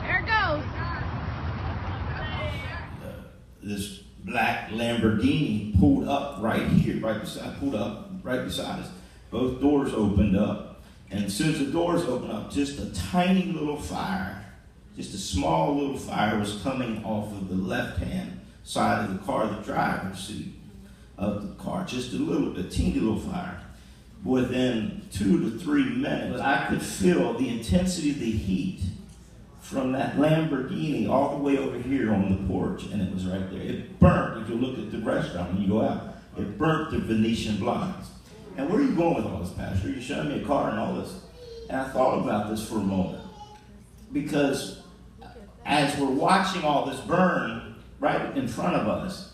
There it goes. This black Lamborghini pulled up right here, right beside us. Both doors opened up. And as soon as the doors opened up, just a tiny little fire, just a small little fire was coming off of the left-hand side of the car, the driver's seat of the car. Just a teeny little fire. Within 2 to 3 minutes, I could feel the intensity of the heat from that Lamborghini all the way over here on the porch, and it was right there. It burnt. If you look at the restaurant when you go out, it burnt the Venetian blinds. And where are you going with all this, Pastor? You're showing me a car and all this. And I thought about this for a moment. Because as we're watching all this burn right in front of us,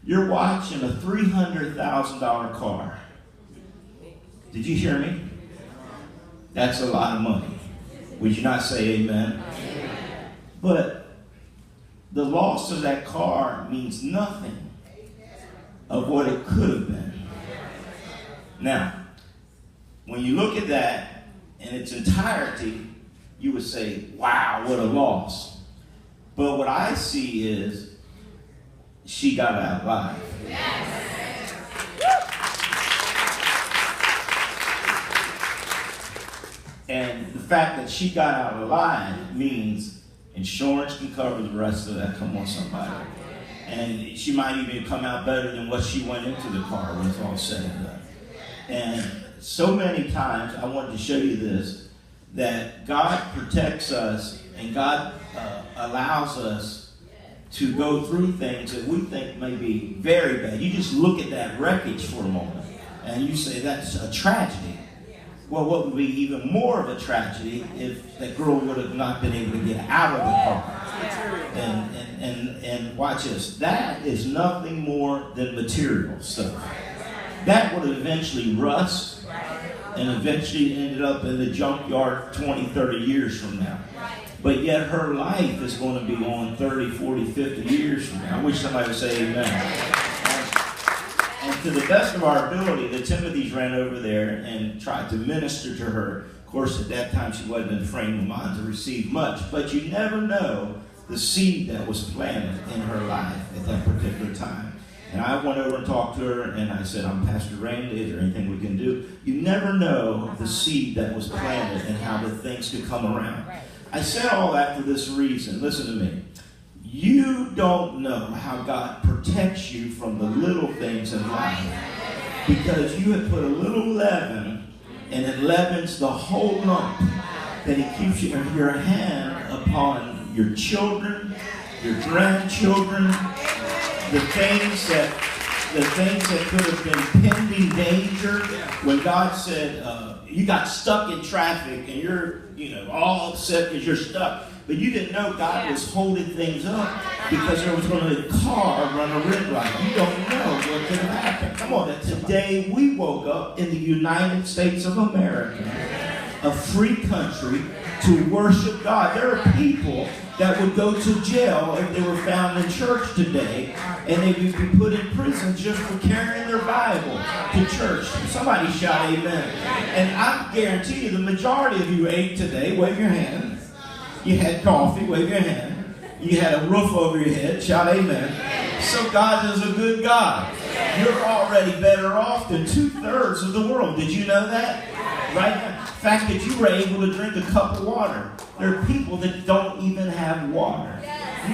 you're watching a $300,000 car. Did you hear me? That's a lot of money. Would you not say amen? But the loss of that car means nothing of what it could have been. Now, when you look at that in its entirety, you would say, wow, what a loss. But what I see is she got out alive. And the fact that she got out alive means insurance can cover the rest of that. Come on, somebody. And she might even come out better than what she went into the car when it's all said and done. And so many times, I wanted to show you this, that God protects us and God allows us to go through things that we think may be very bad. You just look at that wreckage for a moment and you say that's a tragedy. Well, what would be even more of a tragedy if that girl would have not been able to get out of the car. And watch this. That is nothing more than material stuff. That would eventually rust and eventually ended up in the junkyard 20, 30 years from now. But yet her life is going to be on 30, 40, 50 years from now. I wish somebody would say amen. And to the best of our ability, the Timothys ran over there and tried to minister to her. Of course, at that time, she wasn't in the frame of mind to receive much. But you never know the seed that was planted in her life at that particular time. And I went over and talked to her, and I said, I'm Pastor Randy. Is there anything we can do? You never know the seed that was planted and how the things could come around. I said all that for this reason. Listen to me. You don't know how God protects you from the little things in life, because you have put a little leaven, and it leavens the whole lump, that He keeps your hand upon your children, your grandchildren, the things that could have been pending danger. When God said you got stuck in traffic and you're all upset because you're stuck, but you didn't know God was holding things up because there was going to be a car run a red light. You don't know what could have happened. Come on, today we woke up in the United States of America, a free country, to worship God. There are people that would go to jail if they were found in church today, and they would be put in prison just for carrying their Bible to church. Somebody shout amen. And I guarantee you the majority of you ate today. Wave your hand. You had coffee. Wave your hand. You had a roof over your head. Shout amen. So God is a good God. You're already better off than 2/3 of the world. Did you know that? Right now. The fact that you were able to drink a cup of water. There are people that don't even have water.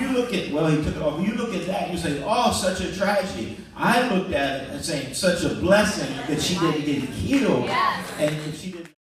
You look at, well, he took it off. You look at that and you say, oh, such a tragedy. I looked at it and saying, such a blessing that she didn't get killed. And she didn't.